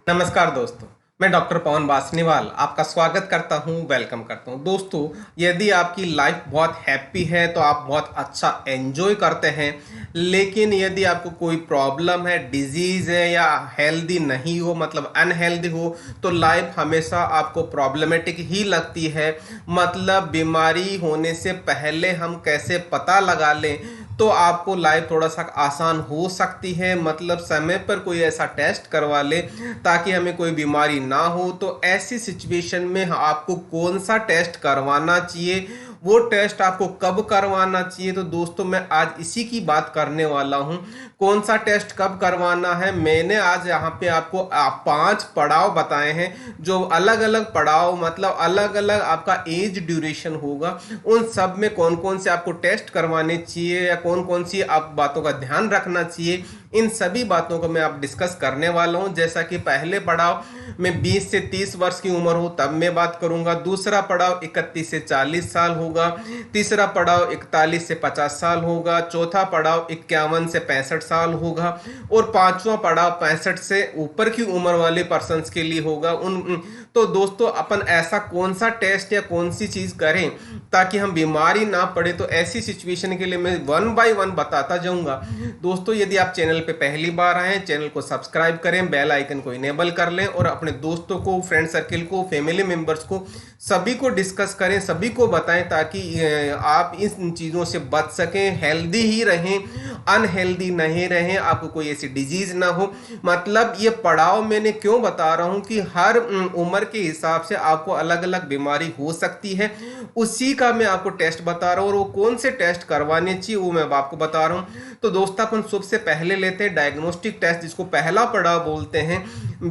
नमस्कार दोस्तों। मैं डॉक्टर पवन बासनीवाल आपका स्वागत करता हूं, वेलकम करता हूं। दोस्तों, यदि आपकी लाइफ बहुत हैप्पी है तो आप बहुत अच्छा एंजॉय करते हैं, लेकिन यदि आपको कोई प्रॉब्लम है, डिजीज है या हेल्दी नहीं हो, मतलब अनहेल्दी हो, तो लाइफ हमेशा आपको प्रॉब्लमेटिक ही लगती है। मतलब बीमारी होने से पहले हम कैसे पता लगा लें तो आपको लाइफ थोड़ा सा आसान हो सकती है। मतलब समय पर कोई ऐसा टेस्ट करवा ले ताकि हमें कोई बीमारी ना हो। तो ऐसी सिचुएशन में आपको कौन सा टेस्ट करवाना चाहिए, वो टेस्ट आपको कब करवाना चाहिए, तो दोस्तों मैं आज इसी की बात करने वाला हूं। कौन सा टेस्ट कब करवाना है, मैंने आज यहाँ पे आपको 5 पड़ाव बताए हैं, जो अलग अलग पड़ाव मतलब अलग अलग आपका एज ड्यूरेशन होगा। उन सब में कौन कौन से आपको टेस्ट करवाने चाहिए या कौन कौन सी आप बातों का ध्यान रखना चाहिए, इन सभी बातों को मैं आप डिस्कस करने वाला हूं। जैसा कि पहले पड़ाव में 20 से 30 वर्ष की उम्र हो तब मैं बात करूंगा। दूसरा पड़ाव 31 से 40 साल होगा। तीसरा पड़ाव 41 से 50 साल होगा। चौथा पड़ाव 51 से 65 साल होगा। और पांचवा पड़ाव 65 से ऊपर की उम्र वाले पर्सन के लिए होगा। तो दोस्तों, अपन ऐसा कौन सा टेस्ट या कौन सी चीज करें ताकि हम बीमारी ना पड़े, तो ऐसी सिचुएशन के लिए मैं वन बाय वन बताता जाऊंगा। दोस्तों, यदि आप चैनल पे पहली बार आए, चैनल को सब्सक्राइब करें, बेल आइकन को इनेबल कर लें और अपने दोस्तों को, फ्रेंड सर्किल को, फैमिली मेंबर्स को, सभी को डिस्कस करें, सभी को बताएं ताकि आप इन चीज़ों से बच सकें, हेल्दी ही रहें, अनहेल्दी नहीं रहें, आपको कोई ऐसी डिजीज ना हो। मतलब ये पड़ाव मैंने क्यों बता रहा हूं कि हर उम्र के हिसाब से आपको अलग अलग बीमारी हो सकती है, उसी का मैं आपको टेस्ट बता रहा हूं। और वो कौन से टेस्ट करवाने चाहिए वो मैं आपको बता रहा हूं। तो दोस्तों, अपन सबसे पहले लेते हैं डायग्नोस्टिक टेस्ट, जिसको पहला पड़ाव बोलते हैं।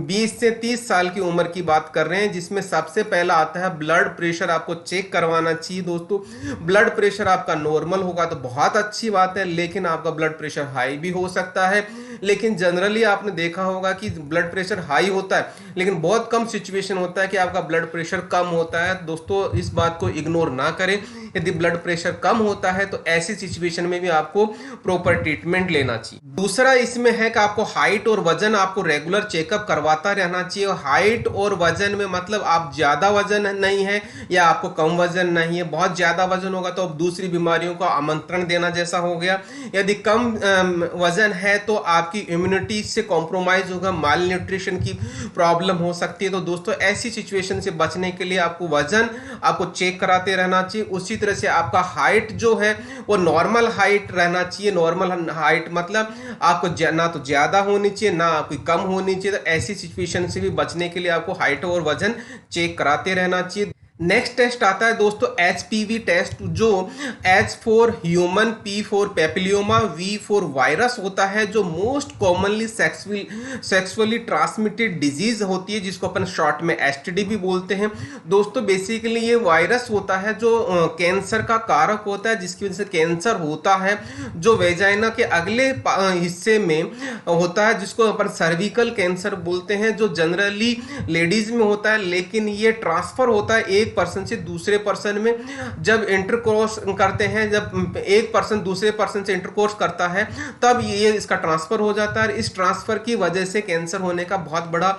20 से 30 साल की उम्र की बात कर रहे हैं, जिसमें सबसे पहला आता है ब्लड प्रेशर। आपको चेक करवाना चाहिए दोस्तों। ब्लड प्रेशर आपका नॉर्मल होगा तो बहुत अच्छी बात है, लेकिन आपका ब्लड प्रेशर हाई भी हो सकता है। लेकिन जनरली आपने देखा होगा कि ब्लड प्रेशर हाई होता है, लेकिन बहुत कम सिचुएशन होता है कि आपका ब्लड प्रेशर कम होता है। दोस्तों, इस बात को इग्नोर ना करें। यदि ब्लड प्रेशर कम होता है तो ऐसी सिचुएशन में भी आपको प्रॉपर ट्रीटमेंट लेना चाहिए। दूसरा इसमें है कि आपको हाइट और वजन आपको रेगुलर चेकअप करवाता रहना चाहिए। हाइट और वजन में मतलब आप ज्यादा वजन नहीं है या आपको कम वजन नहीं है। बहुत ज्यादा वजन होगा तो अब दूसरी बीमारियों को आमंत्रण देना जैसा हो गया। यदि कम वजन है तो आपकी इम्यूनिटी से कॉम्प्रोमाइज होगा, माल न्यूट्रिशन की प्रॉब्लम हो सकती है। तो दोस्तों, ऐसी सिचुएशन से बचने के लिए आपको वजन आपको चेक कराते रहना चाहिए। उसी तरह से आपका हाइट जो है वो नॉर्मल हाइट रहना चाहिए। नॉर्मल हाइट मतलब आपको ना तो ज्यादा होनी चाहिए ना आपकी कम होनी चाहिए। तो ऐसी सिचुएशन से भी बचने के लिए आपको हाइट और वजन चेक कराते रहना चाहिए। नेक्स्ट टेस्ट आता है दोस्तों HPV टेस्ट, जो H for human, P for papilloma, V for virus होता है, जो most commonly sexually transmitted disease होती है, जिसको अपन शॉर्ट में STD भी बोलते हैं। दोस्तों, बेसिकली ये वायरस होता है जो कैंसर का कारक होता है, जिसकी वजह से कैंसर होता है, जो वेजाइना के अगले हिस्से में होता है, जिसको अपन सर्विकल कैंसर बोलते हैं, जो जनरली लेडीज में होता है। लेकिन ये ट्रांसफर होता है एक पर्सन से दूसरे पर्सन में। जब इंटरकोर्स करते हैं, जब एक पर्सन दूसरे पर्सन से इंटरकोर्स करता है, तब ये इसका ट्रांसफर हो जाता है। इस ट्रांसफर की वजह से कैंसर होने का बहुत बड़ा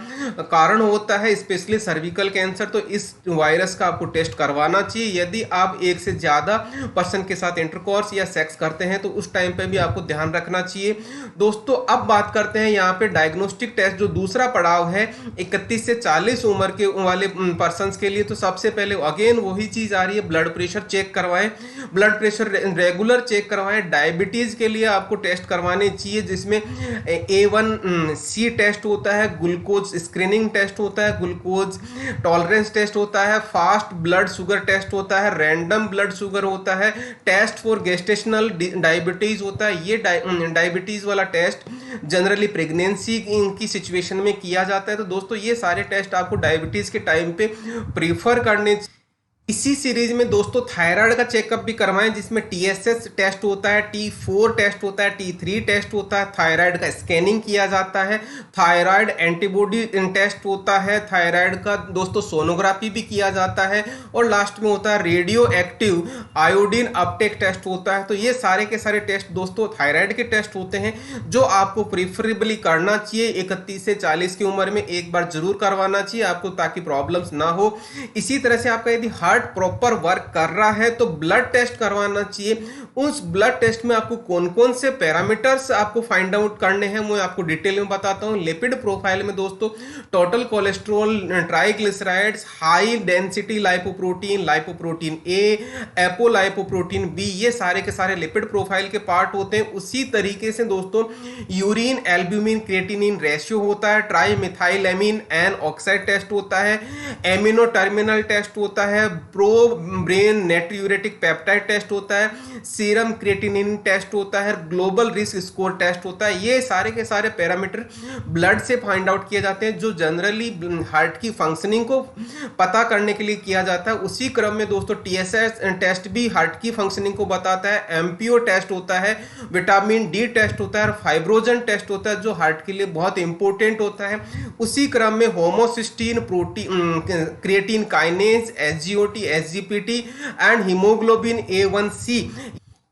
कारण होता है, स्पेशली सर्विकल कैंसर। तो इस वायरस का आपको टेस्ट करवाना चाहिए। यदि आप एक से ज्यादा पर्सन के साथ इंटरकोर्स या सेक्स करते हैं तो उस टाइम पे भी आपको ध्यान रखना चाहिए। दोस्तों, अब बात करते हैं यहाँ पे डायग्नोस्टिक टेस्ट, जो दूसरा पड़ाव है 31 से 40 उम्र के वाले पर्सन के लिए। तो सबसे पहले अगेन वही चीज आ रही है, ब्लड प्रेशर चेक करवाएं, ब्लड प्रेशर रेगुलर चेक करवाएं। डायबिटीज के लिए आपको टेस्ट करवाने चाहिए, जिसमें A1C टेस्ट होता है, ग्लूकोज स्क्रीनिंग टेस्ट होता है, ग्लूकोज टॉलरेंस टेस्ट होता है, फास्ट ब्लड शुगर टेस्ट होता है, रैंडम ब्लड शुगर होता है, टेस्ट फॉर गेस्टेशनल डायबिटीज होता है। ये डायबिटीज वाला टेस्ट जनरली प्रेगनेंसी की सिचुएशन में किया जाता है। तो दोस्तों, ये सारे टेस्ट आपको डायबिटीज के टाइम पे प्रीफर करने इसी सीरीज में दोस्तों थायराइड का चेकअप भी करवाएं, जिसमें टीएसएच टेस्ट होता है, T4 टेस्ट होता है, T3 टेस्ट होता है, थायराइड का स्कैनिंग किया जाता है, थायराइड एंटीबॉडी टेस्ट होता है, थायराइड का दोस्तों सोनोग्राफी भी किया जाता है, और लास्ट में होता है radioactive iodine uptake test होता है। तो ये सारे के सारे टेस्ट दोस्तों थायराइड के टेस्ट होते हैं जो आपको प्रिफरेबली करना चाहिए 31 से 40 की उम्र में एक बार जरूर करवाना चाहिए आपको, ताकि प्रॉब्लम्स ना हो। इसी तरह से आपका यदि हार्ट प्रॉपर वर्क कर रहा है तो ब्लड टेस्ट करवाना चाहिए। उस ब्लड टेस्ट में आपको कौन कौन से पैरामीटर्स आपको फाइंड आउट करने हैं मैं आपको डिटेल में बताता हूं। लिपिड प्रोफाइल में दोस्तों total cholesterol, triglycerides, high density lipoprotein, lipoprotein A, apolipoprotein B, ये सारे के सारे लिपिड प्रोफाइल के पार्ट होते हैं। उसी तरीके से दोस्तों यूरिन एल्ब्यूमिन क्रिएटिनिन रेशियो होता है, ट्राई मिथाइलेमिन एन ऑक्साइड टेस्ट होता है, एमिनो टर्मिनल टेस्ट होता है, प्रो ब्रेन नेट्रियूरेटिक पेप्टाइड टेस्ट होता है, सीरम क्रिएटिनिन टेस्ट होता है, ग्लोबल रिस्क स्कोर टेस्ट होता है। ये सारे के सारे पैरामीटर ब्लड से फाइंड आउट किए जाते हैं, जो जनरली हार्ट की फंक्शनिंग को पता करने के लिए किया जाता है। उसी क्रम में दोस्तों टीएसएच टेस्ट भी हार्ट की फंक्शनिंग को बताता है, एमपीओ टेस्ट होता है, विटामिन डी टेस्ट होता है, और फाइब्रोजन टेस्ट होता है जो हार्ट के लिए बहुत इंपॉर्टेंट होता है। उसी क्रम में homocysteine, protein, creatine kinase, SGOT, SGPT and haemoglobin A1C।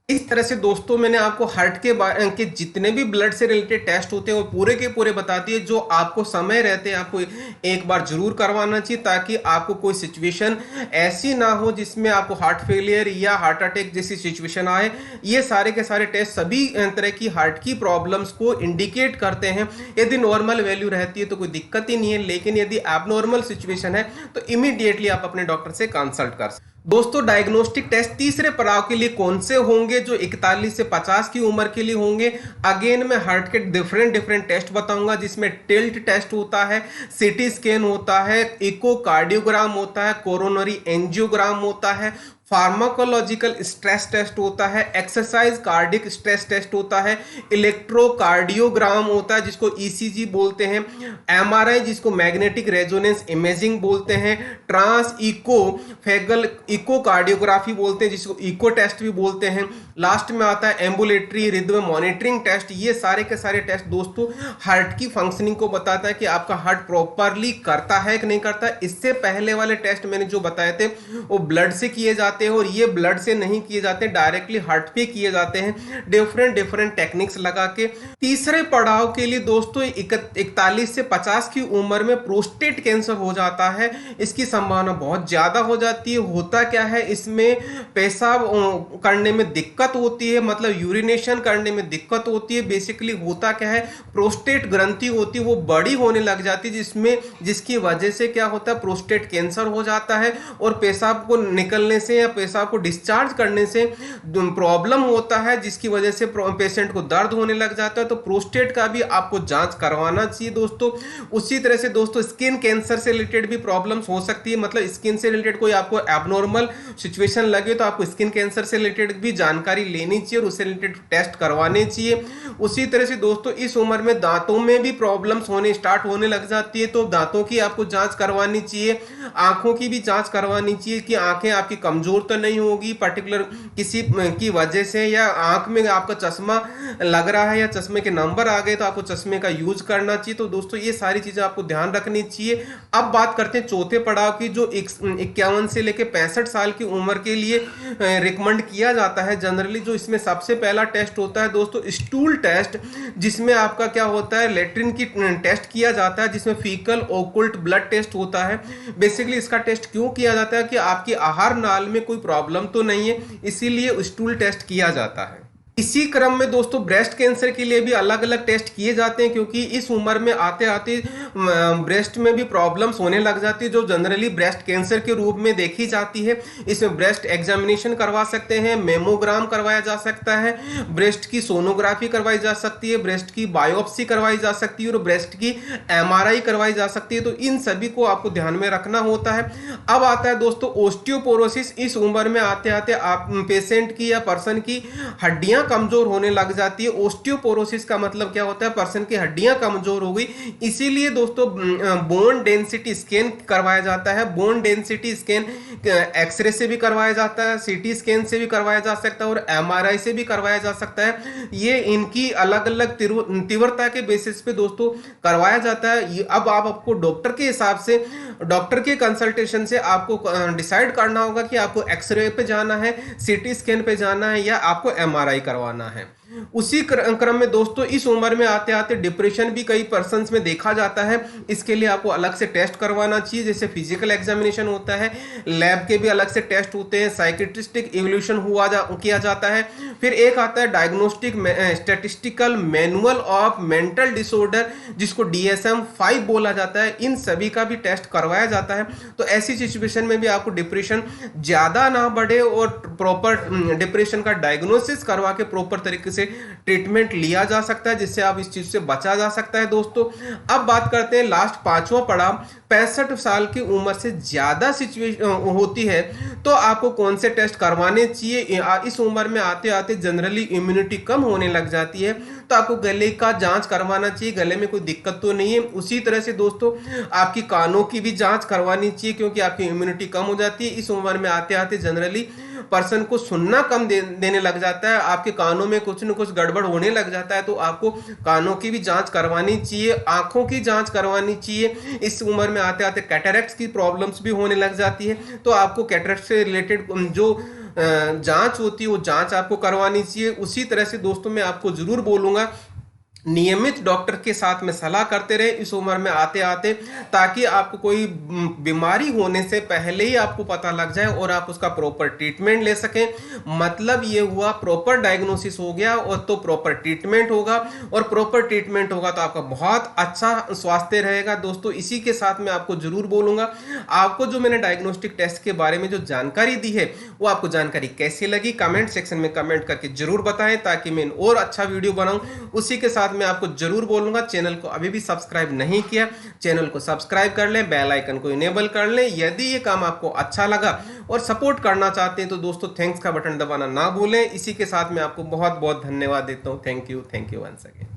इस तरह से दोस्तों मैंने आपको हार्ट के जितने भी ब्लड से रिलेटेड टेस्ट होते हैं वो पूरे के पूरे बता दिए, जो आपको समय रहते हैं आपको एक बार जरूर करवाना चाहिए, ताकि आपको कोई सिचुएशन ऐसी ना हो जिसमें आपको हार्ट फेलियर या हार्ट अटैक जैसी सिचुएशन आए। ये सारे के सारे टेस्ट सभी तरह की हार्ट की प्रॉब्लम्स को इंडिकेट करते हैं। यदि नॉर्मल वैल्यू रहती है तो कोई दिक्कत ही नहीं है, लेकिन यदि एबनॉर्मल सिचुएशन है तो इमीडिएटली आप अपने डॉक्टर से कंसल्ट कर सकते। दोस्तों डायग्नोस्टिक टेस्ट तीसरे पड़ाव के लिए कौन से होंगे, जो 41 से 50 की उम्र के लिए होंगे। अगेन मैं हार्ट के डिफरेंट टेस्ट बताऊंगा, जिसमें टिल्ट टेस्ट होता है, सीटी स्कैन होता है, इकोकार्डियोग्राम होता है, कोरोनरी एंजियोग्राम होता है, फार्माकोलॉजिकल स्ट्रेस टेस्ट होता है, एक्सरसाइज कार्डिक स्ट्रेस टेस्ट होता है, इलेक्ट्रोकार्डियोग्राम होता है जिसको ईसीजी बोलते हैं, एमआरआई जिसको मैग्नेटिक रेजोनेंस इमेजिंग बोलते हैं, ट्रांस इको फेगल इकोकार्डियोग्राफी बोलते हैं जिसको इको टेस्ट भी बोलते हैं। लास्ट में आता है एम्बुलेटरी रिदम मॉनिटरिंग टेस्ट। ये सारे के सारे टेस्ट दोस्तों हार्ट की फंक्शनिंग को बताता है कि आपका हार्ट प्रॉपरली करता है कि नहीं करता। इससे पहले वाले टेस्ट मैंने जो बताए थे वो ब्लड से किए जाते हैं, और ये ब्लड से नहीं किए जाते, डायरेक्टली हार्ट पे किए जाते हैं डिफरेंट टेक्निक्स लगा के। तीसरे पड़ाव के लिए दोस्तों 41 से 50 की उम्र में प्रोस्टेट कैंसर हो जाता है। इसकी संभावना बहुत ज्यादा हो जाती है। होता क्या है, इसमें पेशाब करने में दिक्कत होती है, मतलब यूरिनेशन करने में दिक्कत होती है। बेसिकली होता क्या है, प्रोस्टेट ग्रंथि होती है वो बड़ी होने लग जाती है, जिसकी वजह से क्या होता है, प्रोस्टेट कैंसर हो जाता है, और पेशाब को निकलने से या पेशाब को डिस्चार्ज करने से प्रॉब्लम होता है, जिसकी वजह से पेशेंट को दर्द होने लग जाता है। तो प्रोस्टेट का भी आपको जांच करवाना चाहिए दोस्तों। उसी तरह से दोस्तों स्किन कैंसर से रिलेटेड भी प्रॉब्लम्स हो सकती है, मतलब स्किन से रिलेटेड कोई आपको एबनॉर्मल सिचुएशन लगे तो आपको स्किन कैंसर से रिलेटेड भी जानकारी लेनी चाहिए और उससे रिलेटेड टेस्ट करवाने चाहिए। उसी तरह से दोस्तों इस उम्र में दांतों में भी प्रॉब्लम्स होने स्टार्ट होने लग जाती है, तो दांतों की आपको जांच करवानी चाहिए। आंखों की भी जांच करवानी चाहिए कि आंखें आपकी कमजोर तो नहीं होगी पर्टिकुलर किसी की वजह से, या आंख में आपका चश्मा लग रहा है या चश्मे के नंबर आ गए तो आपको चश्मे का यूज करना चाहिए। तो दोस्तों ये सारी चीजें आपको ध्यान रखनी चाहिए। अब बात करते हैं चौथे पड़ाव की, जो 51 से लेकर 65 साल की उम्र के लिए रिकमेंड किया जाता है जनरली। जो इसमें सबसे पहला टेस्ट होता है दोस्तों स्टूल टेस्ट, जिसमें आपका क्या होता है, लेट्रिन की टेस्ट किया जाता है, जिसमें फीकल ओकुल्ट ब्लड टेस्ट होता है। बेसिकली इसका टेस्ट क्यों किया जाता है कि आपकी आहार नाल में कोई प्रॉब्लम तो नहीं है, इसीलिए स्टूल टेस्ट किया जाता है। इसी क्रम में दोस्तों ब्रेस्ट कैंसर के लिए भी अलग अलग टेस्ट किए जाते हैं, क्योंकि इस उम्र में आते आते ब्रेस्ट में भी प्रॉब्लम्स होने लग जाती है, जो जनरली ब्रेस्ट कैंसर के रूप में देखी जाती है। इसमें ब्रेस्ट एग्जामिनेशन करवा सकते हैं, मेमोग्राम करवाया जा सकता है, ब्रेस्ट की सोनोग्राफी करवाई जा सकती है, ब्रेस्ट की बायोप्सी करवाई जा सकती है, और ब्रेस्ट की एमआरआई करवाई जा सकती है। तो इन सभी को आपको ध्यान में रखना होता है। अब आता है दोस्तों ओस्टियोपोरोसिस। इस उम्र में आते आते आप पेशेंट की या पर्सन की हड्डियां कमजोर होने लग जाती है। ओस्टियोपोरोसिस का मतलब क्या होता है, पर्सन की हड्डियां कमजोर हो गई। इसीलिए दोस्तों बोन डेंसिटी स्कैन करवाया जाता है। बोन डेंसिटी स्कैन एक्सरे से भी करवाया जाता है, सीटी स्कैन से भी करवाया जा सकता है और एमआरआई से भी करवाया जा सकता है। ये इनकी अलग अलग तीव्रता के बेसिस पे दोस्तों करवाया जाता है। अब आपको डॉक्टर के हिसाब से, डॉक्टर के कंसल्टेशन से आपको डिसाइड करना होगा कि आपको एक्सरे पे जाना है, सीटी स्कैन पे जाना है या आपको एमआरआई करवाना है। उसी क्रम में दोस्तों इस उम्र में आते आते डिप्रेशन भी कई पर्सन्स में देखा जाता है। इसके लिए आपको अलग से टेस्ट करवाना चाहिए, जैसे फिजिकल एग्जामिनेशन होता है, लैब के भी अलग से टेस्ट होते हैं, साइकेट्रिस्टिक इवोल्यूशन किया जाता है। फिर एक आता है diagnostic statistical manual of mental disorder, जिसको DSM-5 बोला जाता है। इन सभी का भी टेस्ट करवाया जाता है। तो ऐसी सिचुएशन में भी आपको डिप्रेशन ज्यादा ना बढ़े और प्रॉपर डिप्रेशन का डायग्नोसिस करवा के प्रॉपर तरीके से ट्रीटमेंट लिया जा सकता है, जिससे आप इस चीज से बचा जा सकता है। दोस्तों अब बात करते हैं लास्ट पांचवा पड़ाव, 65 साल की उम्र से ज्यादा सिचुएशन होती है तो आपको कौन से टेस्ट करवाने चाहिए। इस उम्र में आते आते जनरली इम्यूनिटी कम होने लग जाती है, तो आपको गले का जांच करवाना चाहिए, गले में कोई दिक्कत तो नहीं है। उसी तरह से दोस्तों आपकी कानों की भी जांच करवानी चाहिए, क्योंकि आपकी इम्यूनिटी कम हो जाती है। इस उम्र में आते आते जनरली पर्सन को सुनना कम देने लग जाता है, आपके कानों में कुछ न कुछ गड़बड़ होने लग जाता है, तो आपको कानों की भी जांच करवानी चाहिए, आंखों की जांच करवानी चाहिए। इस उम्र में आते आते कैटरेक्ट की प्रॉब्लम्स भी होने लग जाती है, तो आपको कैटरेक्ट से रिलेटेड जो जांच होती है वो जांच आपको करवानी चाहिए। उसी तरह से दोस्तों मैं आपको जरूर बोलूंगा, नियमित डॉक्टर के साथ में सलाह करते रहे इस उम्र में आते आते, ताकि आपको कोई बीमारी होने से पहले ही आपको पता लग जाए और आप उसका प्रॉपर ट्रीटमेंट ले सकें। मतलब ये हुआ प्रॉपर डायग्नोसिस हो गया और तो प्रॉपर ट्रीटमेंट होगा, और प्रॉपर ट्रीटमेंट होगा तो आपका बहुत अच्छा स्वास्थ्य रहेगा। दोस्तों इसी के साथ मैं आपको जरूर बोलूंगा, आपको जो मैंने डायग्नोस्टिक टेस्ट के बारे में जो जानकारी दी है वो आपको जानकारी कैसी लगी कमेंट सेक्शन में कमेंट करके जरूर बताएं, ताकि मैं और अच्छा वीडियो बनाऊं। उसी के साथ मैं आपको जरूर बोलूंगा, चैनल को अभी भी सब्सक्राइब नहीं किया, चैनल को सब्सक्राइब कर लें, बेल आइकन को इनेबल कर लें। यदि ये काम आपको अच्छा लगा और सपोर्ट करना चाहते हैं तो दोस्तों थैंक्स का बटन दबाना ना भूलें। इसी के साथ मैं आपको बहुत बहुत धन्यवाद देता हूं। Thank you once again.